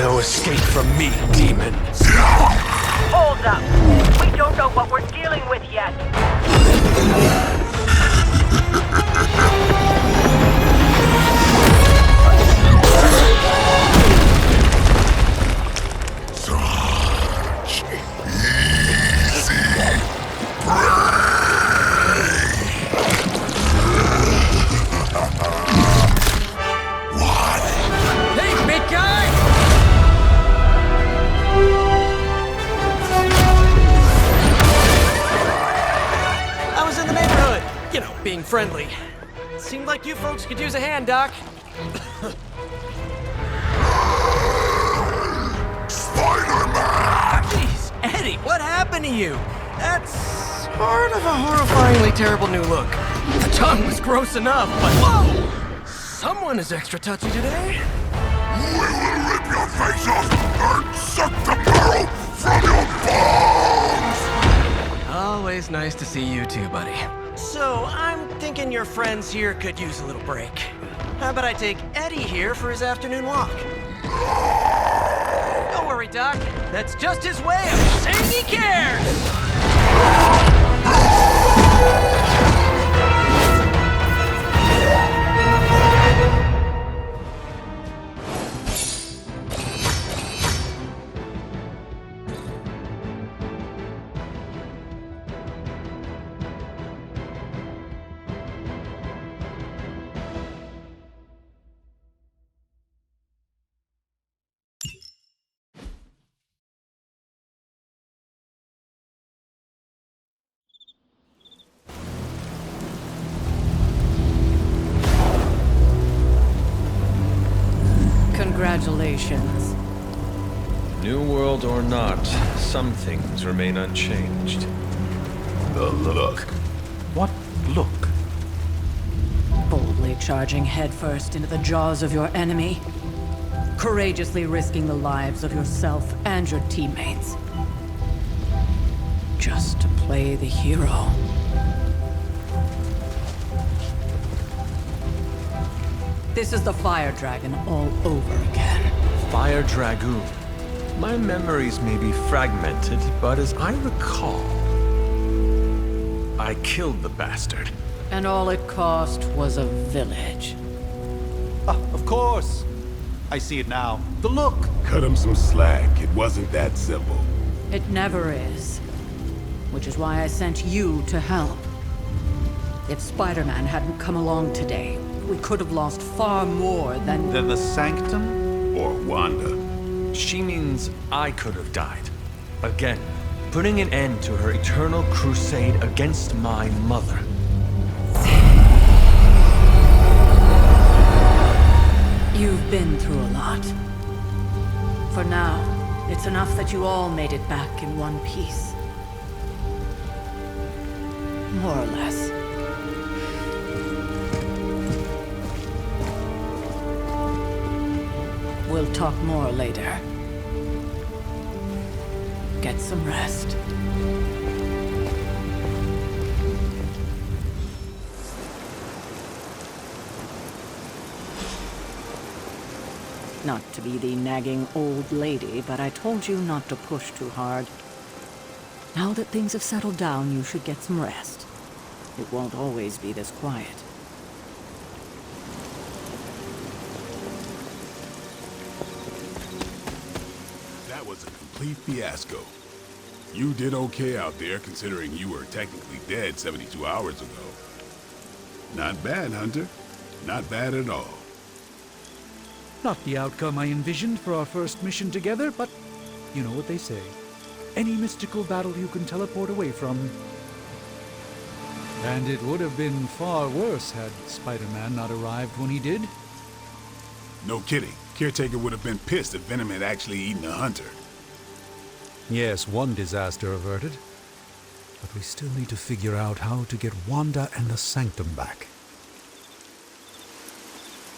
no escape from me, demon. Hold up. We don't know what we're dealing with yet. Such easy prey. What? Hey, big guy! I was in the neighborhood. You know, being friendly. Seemed like you folks could use a hand, Doc. Spider-Man! Jeez, Eddie, what happened to you? That's sort of a horrifyingly terrible new look. The tongue was gross enough, but whoa! Someone is extra touchy today. We will rip your face off and suck the marrow from your bones! Always nice to see you too, buddy. So, I'm thinking your friends here could use a little break. How about I take Eddie here for his afternoon walk? Don't worry, Doc. That's just his way of saying he cares! Congratulations. New world or not, some things remain unchanged. The look. What look? Boldly charging headfirst into the jaws of your enemy. Courageously risking the lives of yourself and your teammates. Just to play the hero. This is the Fire Dragon all over again. Fire Dragoon. My memories may be fragmented, but as I recall, I killed the bastard. And all it cost was a village. Of course. I see it now. The look. Cut him some slack. It wasn't that simple. It never is. Which is why I sent you to help. If Spider-Man hadn't come along today, we could have lost far more than... Then the Sanctum? Or Wanda. She means I could have died. Again, putting an end to her eternal crusade against my mother. You've been through a lot. For now, it's enough that you all made it back in one piece. More or less. We'll talk more later. Get some rest. Not to be the nagging old lady, but I told you not to push too hard. Now that things have settled down, you should get some rest. It won't always be this quiet. That was a complete fiasco. You did okay out there, considering you were technically dead 72 hours ago. Not bad, Hunter. Not bad at all. Not the outcome I envisioned for our first mission together, but you know what they say. Any mystical battle you can teleport away from. And it would have been far worse had Spider-Man not arrived when he did. No kidding. Caretaker would have been pissed if Venom had actually eaten a Hunter. Yes, one disaster averted. But we still need to figure out how to get Wanda and the Sanctum back.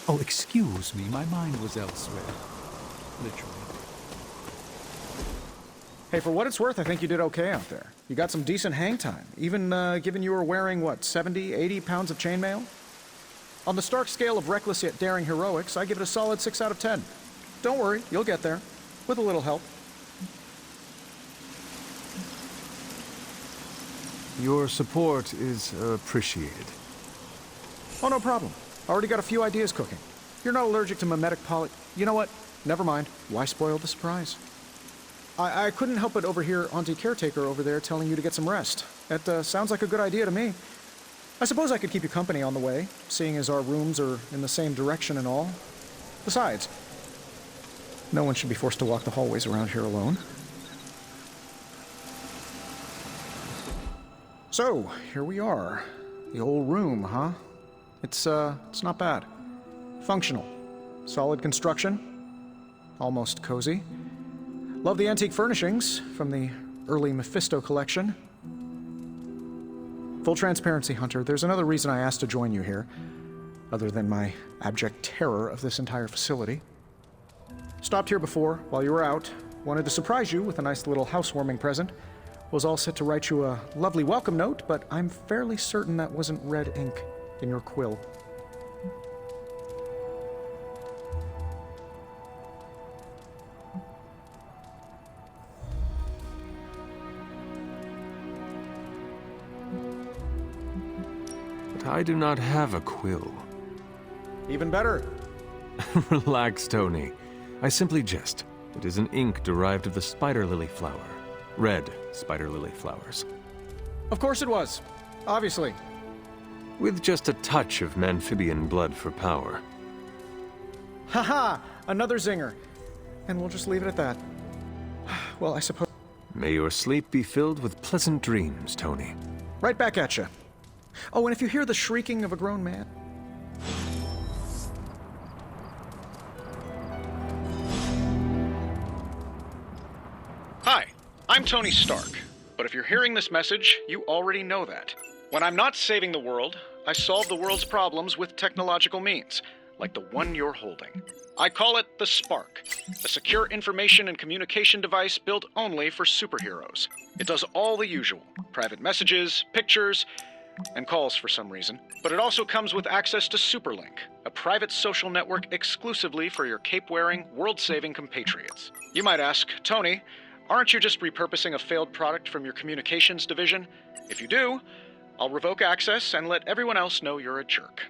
Oh, excuse me, my mind was elsewhere. Literally. Hey, for what it's worth, I think you did okay out there. You got some decent hang time, even given you were wearing, what, 70, 80 pounds of chainmail? On the Stark scale of reckless yet daring heroics, I give it a solid 6 out of 10. Don't worry, you'll get there. with a little help. Your support is appreciated. Oh, no problem. Already got a few ideas cooking. You're not allergic to mimetic poly... You know what? Never mind. Why spoil the surprise? I couldn't help but overhear Auntie Caretaker over there telling you to get some rest. That sounds like a good idea to me. I suppose I could keep you company on the way, seeing as our rooms are in the same direction and all. Besides, no one should be forced to walk the hallways around here alone. So, here we are. The old room, huh? It's not bad. Functional. Solid construction. Almost cozy. Love the antique furnishings from the early Mephisto collection. Full transparency, Hunter, there's another reason I asked to join you here, other than my abject terror of this entire facility. Stopped here before, while you were out. Wanted to surprise you with a nice little housewarming present. Was all set to write you a lovely welcome note, but I'm fairly certain that wasn't red ink in your quill. But I do not have a quill. Even better. Relax, Tony. I simply jest. It is an ink derived of the spider lily flower. Red spider lily flowers. Of course it was. Obviously. With just a touch of amphibian blood for power. Haha! Another zinger. And we'll just leave it at that. Well, I suppose... May your sleep be filled with pleasant dreams, Tony. Right back at you. Oh, and if you hear the shrieking of a grown man... Hi, I'm Tony Stark. But if you're hearing this message, you already know that. When I'm not saving the world, I solve the world's problems with technological means, like the one you're holding. I call it the Spark, a secure information and communication device built only for superheroes. It does all the usual, private messages, pictures, and calls for some reason. But it also comes with access to Superlink, a private social network exclusively for your cape-wearing, world-saving compatriots. You might ask, Tony, aren't you just repurposing a failed product from your communications division? If you do, I'll revoke access and let everyone else know you're a jerk.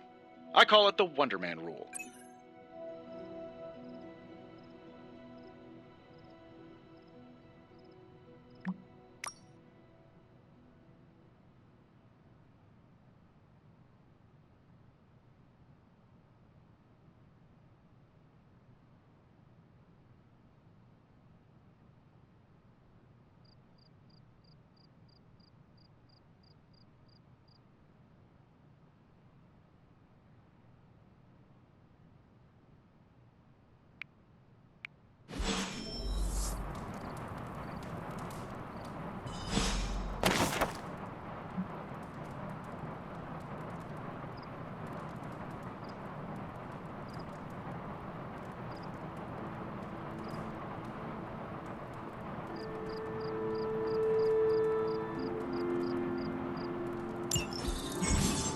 I call it the Wonder Man rule.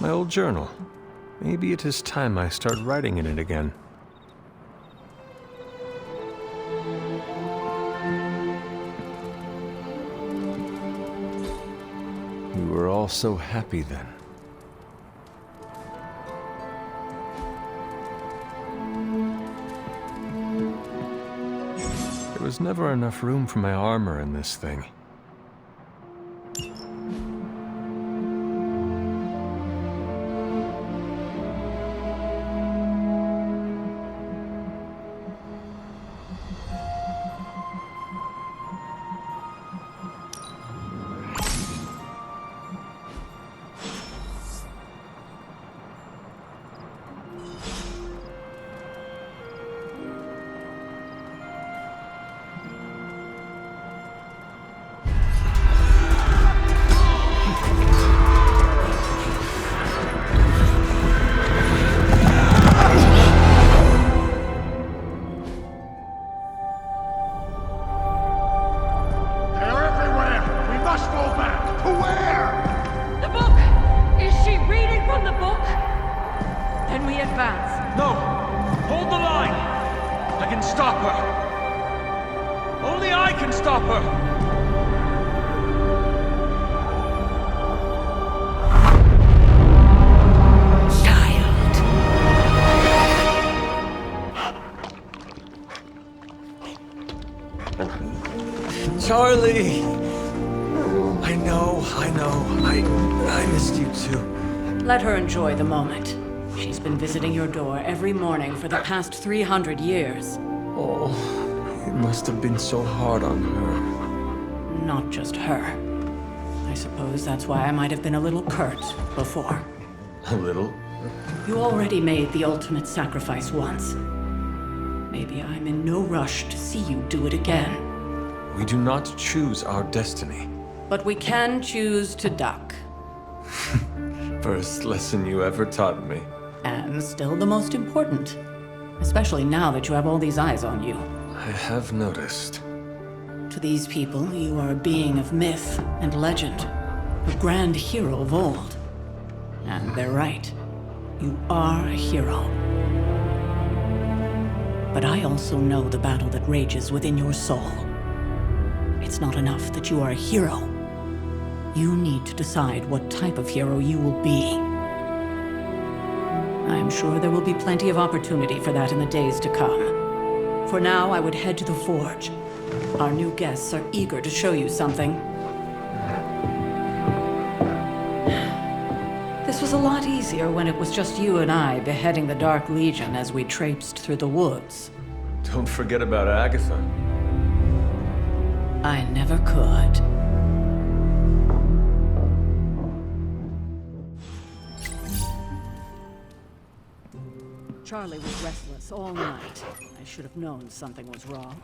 My old journal. Maybe it is time I start writing in it again. We were all so happy then. There was never enough room for my armor in this thing. can stop her! Charlie! I know. I missed you too. Let her enjoy the moment. She's been visiting your door every morning for the past 300 years. Oh, it must have been so hard on her. Not just her. I suppose that's why I might have been a little curt before. A little? You already made the ultimate sacrifice once. Maybe I'm in no rush to see you do it again. We do not choose our destiny. But we can choose to duck. First lesson you ever taught me. And still the most important. Especially now that you have all these eyes on you. I have noticed. To these people, you are a being of myth and legend. A grand hero of old. And they're right. You are a hero. But I also know the battle that rages within your soul. It's not enough that you are a hero. You need to decide what type of hero you will be. I'm sure there will be plenty of opportunity for that in the days to come. For now, I would head to the forge. Our new guests are eager to show you something. This was a lot easier when it was just you and I beheading the Dark Legion as we traipsed through the woods. Don't forget about Agatha. I never could. Charlie was restless all night. I should have known something was wrong.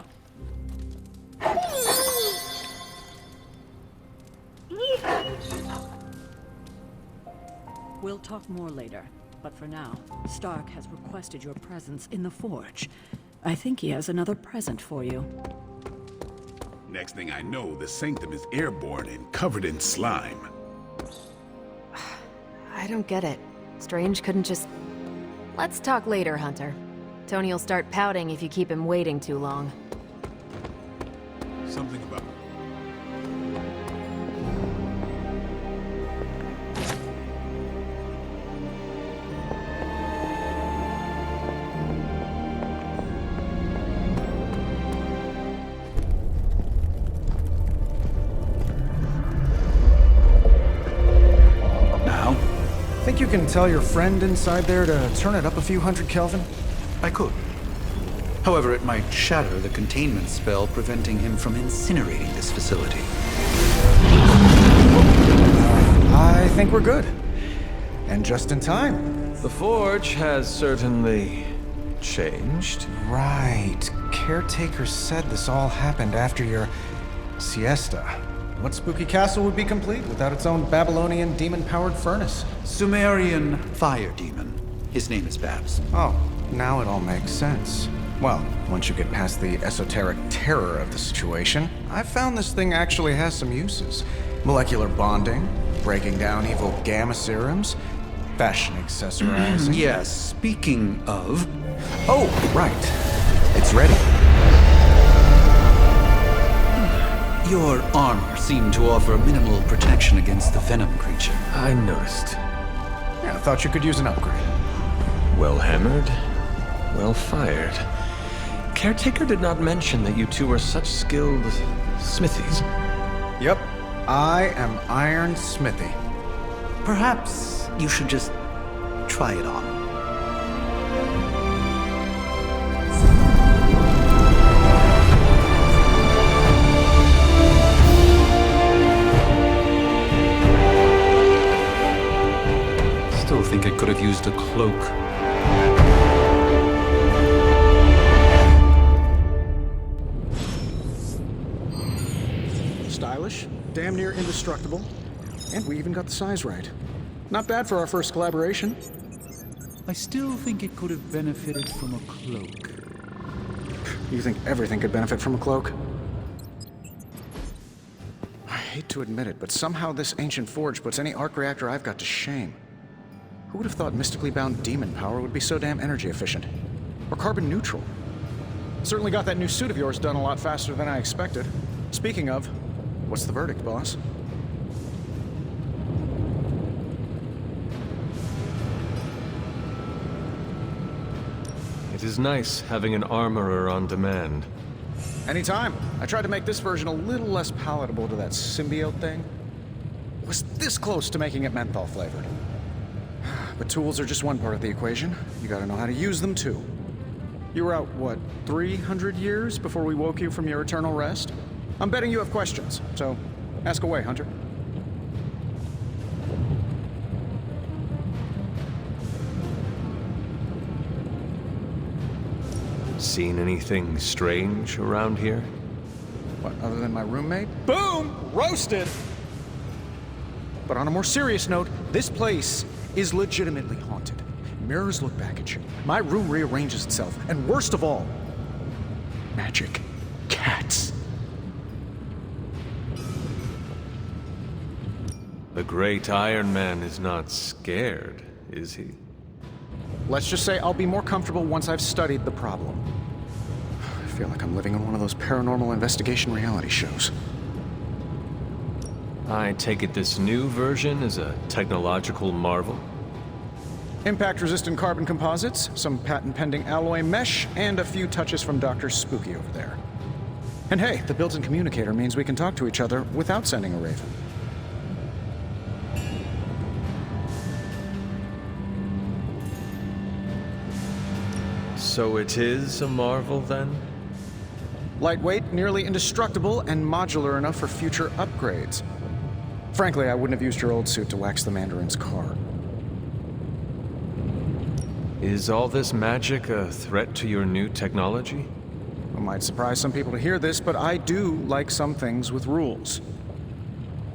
We'll talk more later, but for now, Stark has requested your presence in the forge. I think he has another present for you. Next thing I know, the sanctum is airborne and covered in slime. I don't get it. Strange couldn't just... Let's talk later, Hunter. Tony will start pouting if you keep him waiting too long. Something about... Think you can tell your friend inside there to turn it up a few hundred Kelvin? I could. However, it might shatter the containment spell preventing him from incinerating this facility. I think we're good. And just in time. The forge has certainly changed. Right. Caretaker said this all happened after your siesta. What spooky castle would be complete without its own Babylonian demon-powered furnace? Sumerian fire demon. His name is Babs. Oh, now it all makes sense. Well, once you get past the esoteric terror of the situation, I've found this thing actually has some uses. Molecular bonding, breaking down evil gamma serums, fashion accessorizing. Yes, speaking of... Oh, right. It's ready. Your armor seemed to offer minimal protection against the venom creature. I noticed. Yeah, I thought you could use an upgrade. Well hammered, well fired. Caretaker did not mention that you two were such skilled smithies. Yep, I am Iron Smithy. Perhaps you should just try it on. Still think I could have used a cloak. Stylish, damn near indestructible, and we even got the size right. Not bad for our first collaboration. I still think it could have benefited from a cloak. You think everything could benefit from a cloak? I hate to admit it, but somehow this ancient forge puts any arc reactor I've got to shame. Who would have thought mystically bound demon power would be so damn energy efficient? Or carbon neutral? Certainly got that new suit of yours done a lot faster than I expected. Speaking of, what's the verdict, boss? It is nice having an armorer on demand. Anytime. I tried to make this version a little less palatable to that symbiote thing. Was this close to making it menthol flavored. But tools are just one part of the equation. You gotta know how to use them too. You were out, what, 300 years before we woke you from your eternal rest? I'm betting you have questions, so ask away, Hunter. Seen anything strange around here? What, other than my roommate? Boom! Roasted! But on a more serious note, this place is legitimately haunted. Mirrors look back at you. My room rearranges itself. And worst of all, magic cats. The great Iron Man is not scared, is he? Let's just say I'll be more comfortable once I've studied the problem. I feel like I'm living in one of those paranormal investigation reality shows. I take it this new version is a technological marvel? Impact-resistant carbon composites, some patent-pending alloy mesh, and a few touches from Dr. Spooky over there. And hey, the built-in communicator means we can talk to each other without sending a raven. So it is a marvel, then? Lightweight, nearly indestructible, and modular enough for future upgrades. Frankly, I wouldn't have used your old suit to wax the Mandarin's car. Is all this magic a threat to your new technology? It might surprise some people to hear this, but I do like some things with rules.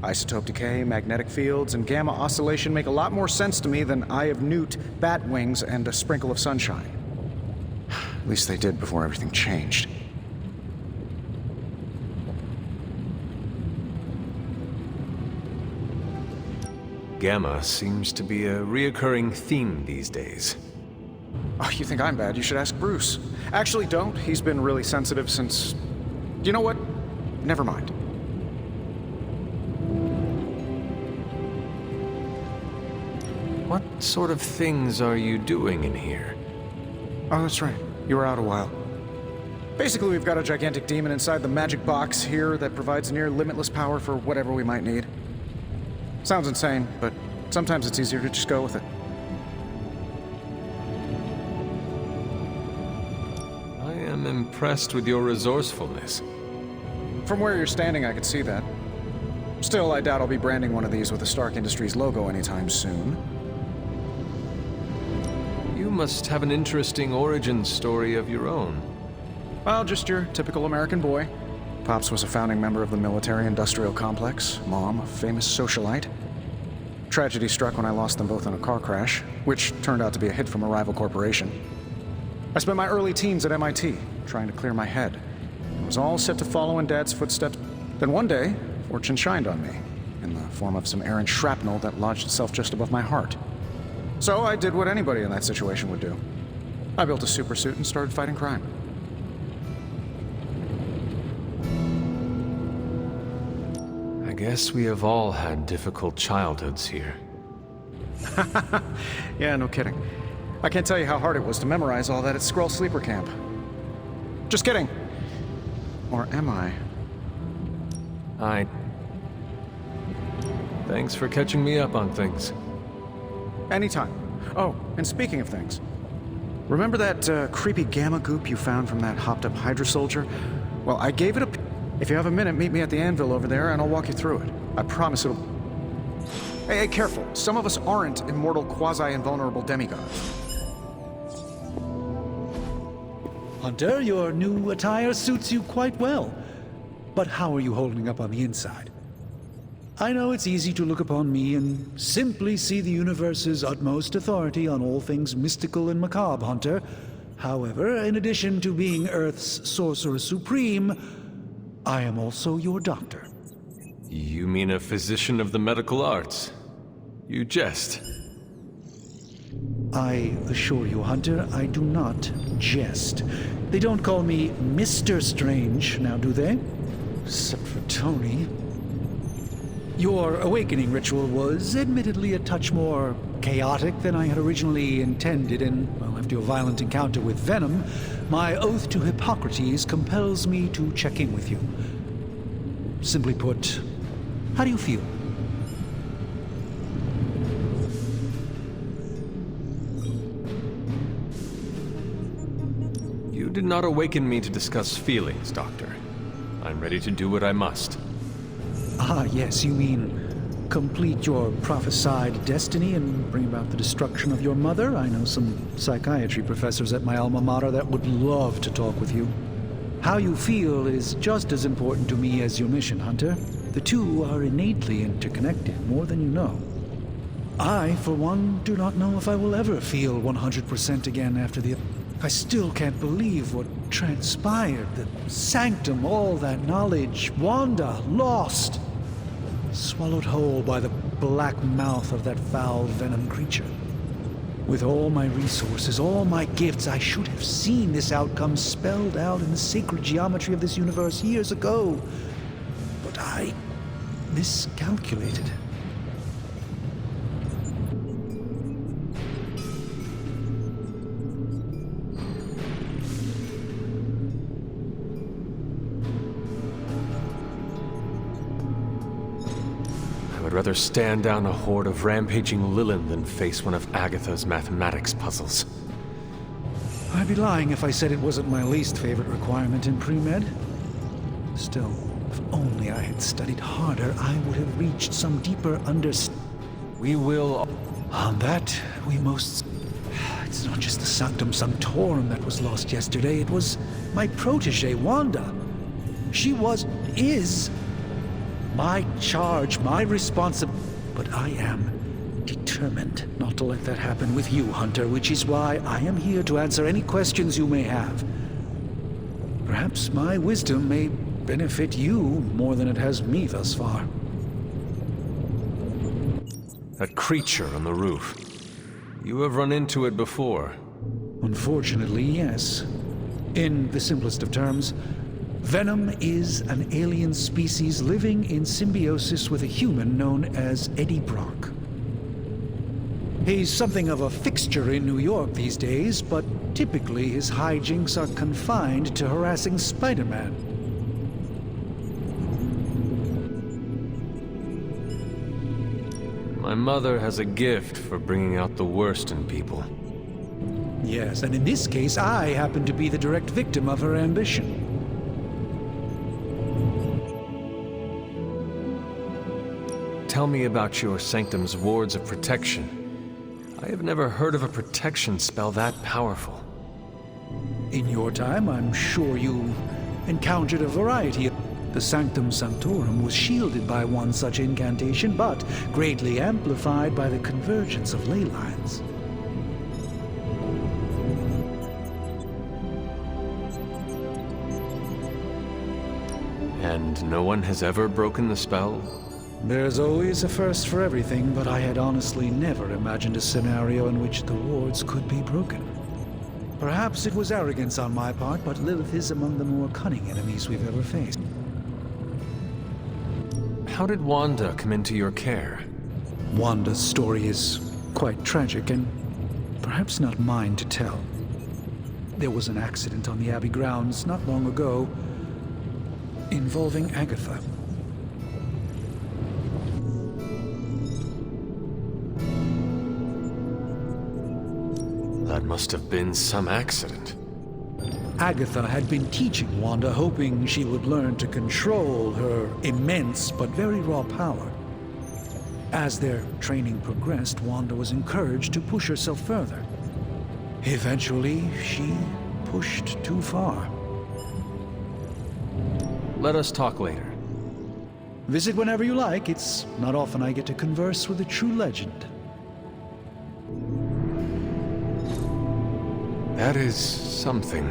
Isotope decay, magnetic fields, and gamma oscillation make a lot more sense to me than Eye of Newt, bat wings, and a sprinkle of sunshine. At least they did before everything changed. Gamma seems to be a reoccurring theme these days. Oh, you think I'm bad? You should ask Bruce. Actually, don't. He's been really sensitive since... You know what? Never mind. What sort of things are you doing in here? Oh, that's right. You were out a while. Basically, we've got a gigantic demon inside the magic box here that provides near limitless power for whatever we might need. Sounds insane, but sometimes it's easier to just go with it. I am impressed with your resourcefulness. From where you're standing, I could see that. Still, I doubt I'll be branding one of these with the Stark Industries logo anytime soon. You must have an interesting origin story of your own. Well, just your typical American boy. Pops was a founding member of the military-industrial complex. Mom, a famous socialite. Tragedy struck when I lost them both in a car crash, which turned out to be a hit from a rival corporation. I spent my early teens at MIT, trying to clear my head. It was all set to follow in Dad's footsteps. Then one day, fortune shined on me, in the form of some errant shrapnel that lodged itself just above my heart. So I did what anybody in that situation would do. I built a supersuit and started fighting crime. I guess we have all had difficult childhoods here. Yeah, no kidding. I can't tell you how hard it was to memorize all that at Skrull Sleeper Camp. Just kidding. Or am I? Thanks for catching me up on things. Anytime. Oh, and speaking of things, remember that creepy gamma goop you found from that hopped-up Hydra soldier? Well, I gave it a... If you have a minute, meet me at the anvil over there, and I'll walk you through it. I promise it'll... Hey, careful. Some of us aren't immortal, quasi-invulnerable demigods. Hunter, your new attire suits you quite well. But how are you holding up on the inside? I know it's easy to look upon me and simply see the universe's utmost authority on all things mystical and macabre, Hunter. However, in addition to being Earth's sorcerer supreme, I am also your doctor. You mean a physician of the medical arts? You jest. I assure you, Hunter, I do not jest. They don't call me Mr. Strange, now do they? Tony. Your awakening ritual was admittedly a touch more chaotic than I had originally intended, and, well, after your violent encounter with Venom, my oath to Hippocrates compels me to check in with you. Simply put, how do you feel? You did not awaken me to discuss feelings, Doctor. I'm ready to do what I must. Ah, yes, you mean complete your prophesied destiny and bring about the destruction of your mother? I know some psychiatry professors at my alma mater that would love to talk with you. How you feel is just as important to me as your mission, Hunter. The two are innately interconnected, more than you know. I, for one, do not know if I will ever feel 100% again after the... I still can't believe what transpired. The sanctum, all that knowledge. Wanda, lost. Swallowed whole by the black mouth of that foul venom creature. With all my resources, all my gifts, I should have seen this outcome spelled out in the sacred geometry of this universe years ago. But I miscalculated. I would rather stand down a horde of rampaging Lilin than face one of Agatha's mathematics puzzles. I'd be lying if I said it wasn't my least favorite requirement in pre-med. Still, if only I had studied harder, I would have reached some deeper understanding. We will... On that, we most... It's not just the Sanctum Sanctorum that was lost yesterday, it was my protege, Wanda. She is... my charge, my responsibility. But I am determined not to let that happen with you, Hunter, which is why I am here to answer any questions you may have. Perhaps my wisdom may benefit you more than it has me thus far. That creature on the roof. You have run into it before. Unfortunately, yes. In the simplest of terms, Venom is an alien species living in symbiosis with a human known as Eddie Brock. He's something of a fixture in New York these days, but typically his hijinks are confined to harassing Spider-Man. My mother has a gift for bringing out the worst in people. Yes, and in this case, I happen to be the direct victim of her ambition. Tell me about your Sanctum's wards of protection. I have never heard of a protection spell that powerful. In your time, I'm sure you encountered a variety of... The Sanctum Sanctorum was shielded by one such incantation, but greatly amplified by the convergence of ley lines. And no one has ever broken the spell? There's always a first for everything, but I had honestly never imagined a scenario in which the wards could be broken. Perhaps it was arrogance on my part, but Lilith is among the more cunning enemies we've ever faced. How did Wanda come into your care? Wanda's story is quite tragic and perhaps not mine to tell. There was an accident on the Abbey grounds not long ago involving Agatha. That must have been some accident. Agatha had been teaching Wanda, hoping she would learn to control her immense but very raw power. As their training progressed, Wanda was encouraged to push herself further. Eventually, she pushed too far. Let us talk later. Visit whenever you like. It's not often I get to converse with a true legend. That is something.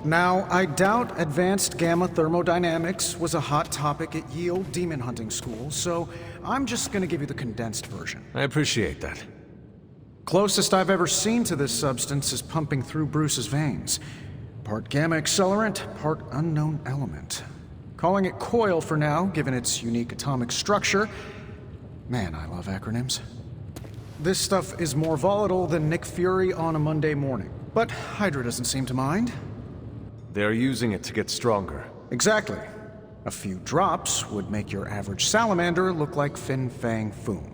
Now, I doubt advanced gamma thermodynamics was a hot topic at ye old demon hunting school, so I'm just gonna give you the condensed version. I appreciate that. Closest I've ever seen to this substance is pumping through Bruce's veins. Part gamma accelerant, part unknown element. Calling it coil for now, given its unique atomic structure. Man, I love acronyms. This stuff is more volatile than Nick Fury on a Monday morning. But Hydra doesn't seem to mind. They're using it to get stronger. Exactly. A few drops would make your average salamander look like Fin Fang Foom.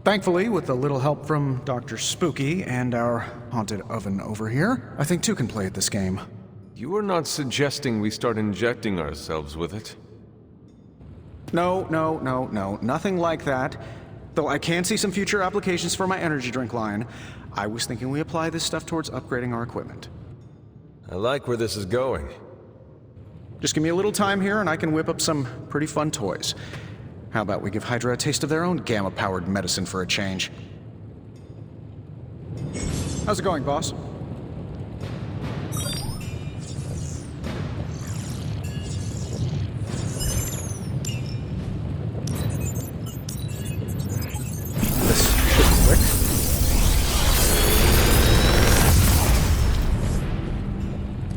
Thankfully, with a little help from Dr. Spooky and our haunted oven over here, I think two can play at this game. You are not suggesting we start injecting ourselves with it? No, nothing like that. Though I can see some future applications for my energy drink line. I was thinking we apply this stuff towards upgrading our equipment. I like where this is going. Just give me a little time here and I can whip up some pretty fun toys. How about we give Hydra a taste of their own gamma-powered medicine for a change? How's it going, boss? This should be quick.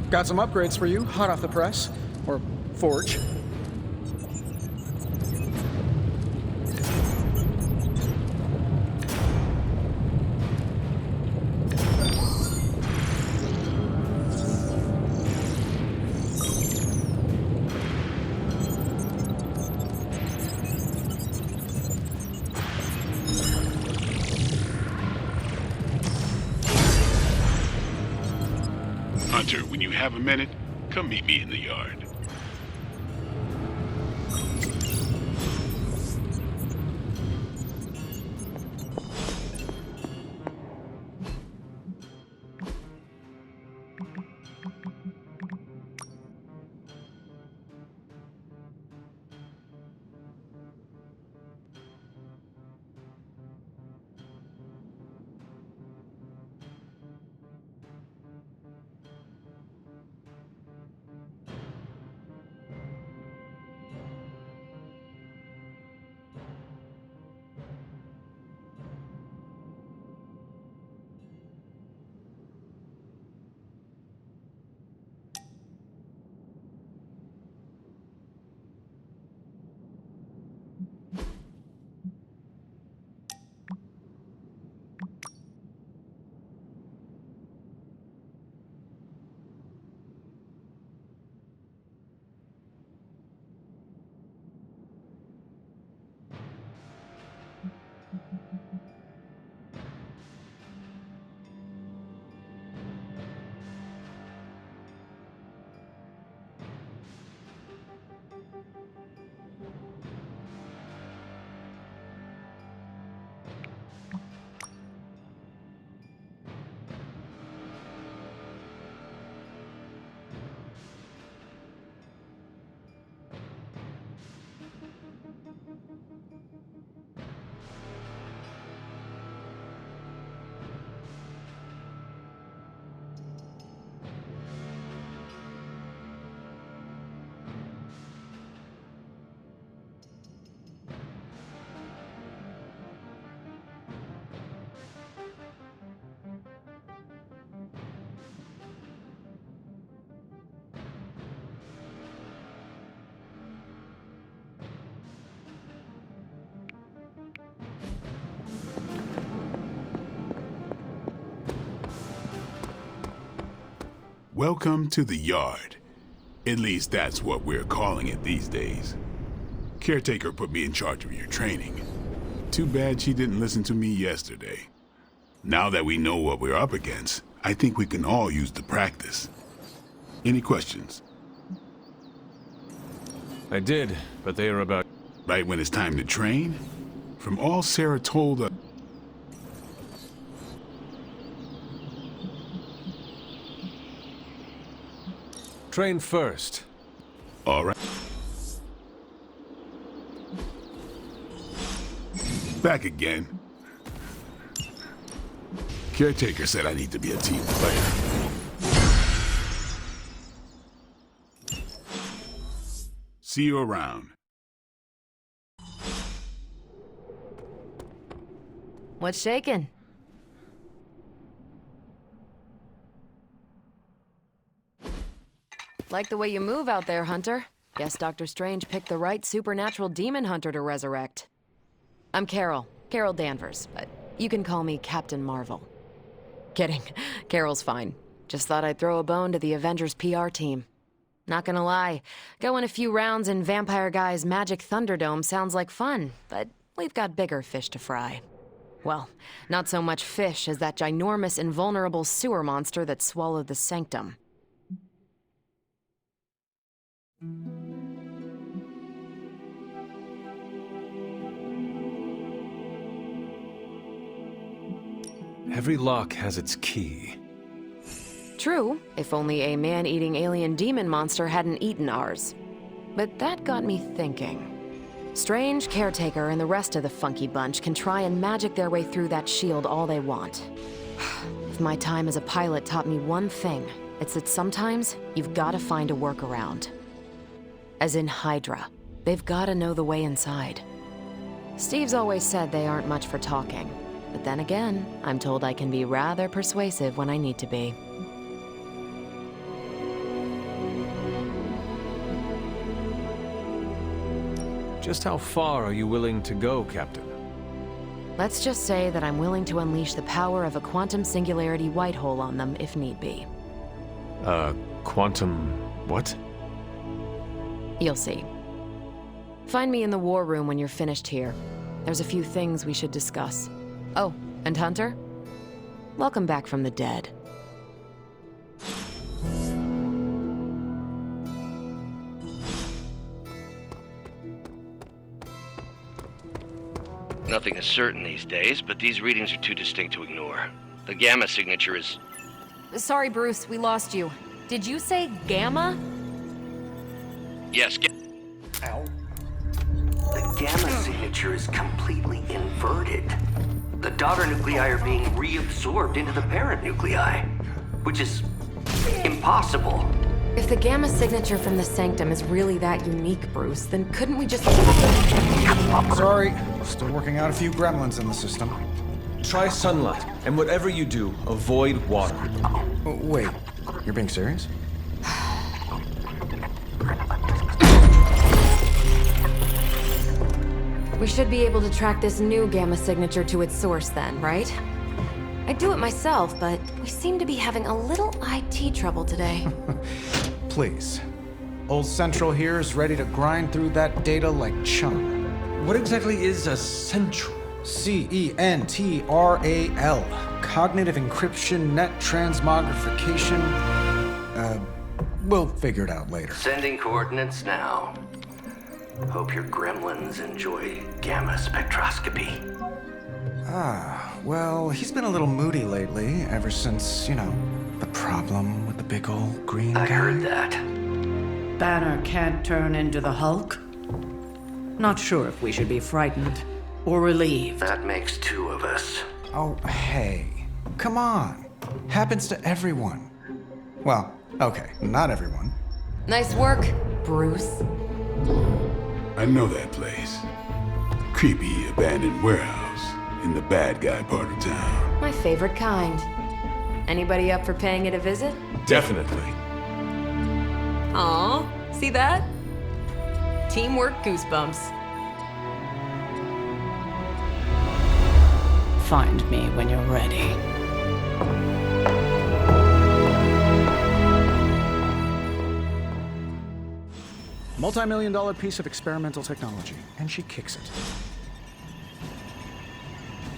Got some upgrades for you, hot off the press. Or forge. Hunter, when you have a minute, come meet me in the yard. Welcome to the yard. At least that's what we're calling it these days. Caretaker put me in charge of your training. Too bad she didn't listen to me yesterday. Now that we know what we're up against, I think we can all use the practice. Any questions? I did, but they are about... Right when it's time to train? From all Sarah told us... Train first. All right. Back again. Caretaker said I need to be a team player. See you around. What's shaking? Like the way you move out there, Hunter. Guess Dr. Strange picked the right supernatural demon hunter to resurrect. I'm Carol Danvers, but you can call me Captain Marvel. Kidding, Carol's fine. Just thought I'd throw a bone to the Avengers PR team. Not gonna lie, going a few rounds in Vampire Guy's Magic Thunderdome sounds like fun, but we've got bigger fish to fry. Well, not so much fish as that ginormous invulnerable sewer monster that swallowed the Sanctum. Every lock has its key. True, if only a man-eating alien demon monster hadn't eaten ours. But that got me thinking. Strange, Caretaker, and the rest of the funky bunch can try and magic their way through that shield all they want. If my time as a pilot taught me one thing, it's that sometimes you've got to find a workaround. As in Hydra. They've got to know the way inside. Steve's always said they aren't much for talking. But then again, I'm told I can be rather persuasive when I need to be. Just how far are you willing to go, Captain? Let's just say that I'm willing to unleash the power of a quantum singularity white hole on them if need be. Quantum... what? You'll see. Find me in the war room when you're finished here. There's a few things we should discuss. Oh, and Hunter? Welcome back from the dead. Nothing is certain these days, but these readings are too distinct to ignore. The gamma signature is... Sorry, Bruce, we lost you. Did you say gamma? Yes, Ow. The gamma signature is completely inverted. The daughter nuclei are being reabsorbed into the parent nuclei, which is impossible. If the gamma signature from the Sanctum is really that unique, Bruce, then couldn't we just... Sorry, still working out a few gremlins in the system. Try sunlight, and whatever you do, avoid water. Wait, you're being serious? We should be able to track this new gamma signature to its source then, right? I'd do it myself, but we seem to be having a little IT trouble today. Please. Old Central here is ready to grind through that data like chum. What exactly is a central? CENTRAL. Cognitive encryption, net transmogrification. We'll figure it out later. Sending coordinates now. Hope your gremlins enjoy gamma spectroscopy. Well, he's been a little moody lately, ever since, the problem with the big old green guy. I heard that. Banner can't turn into the Hulk? Not sure if we should be frightened or relieved. That makes two of us. Oh, hey. Come on. Happens to everyone. Well, okay, not everyone. Nice work, Bruce. I know that place. Creepy abandoned warehouse in the bad guy part of town. My favorite kind. Anybody up for paying it a visit? Definitely. Aw, see that? Teamwork goosebumps. Find me when you're ready. Multi-million-dollar piece of experimental technology, and she kicks it.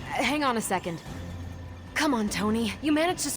Hang on a second. Come on, Tony. You managed to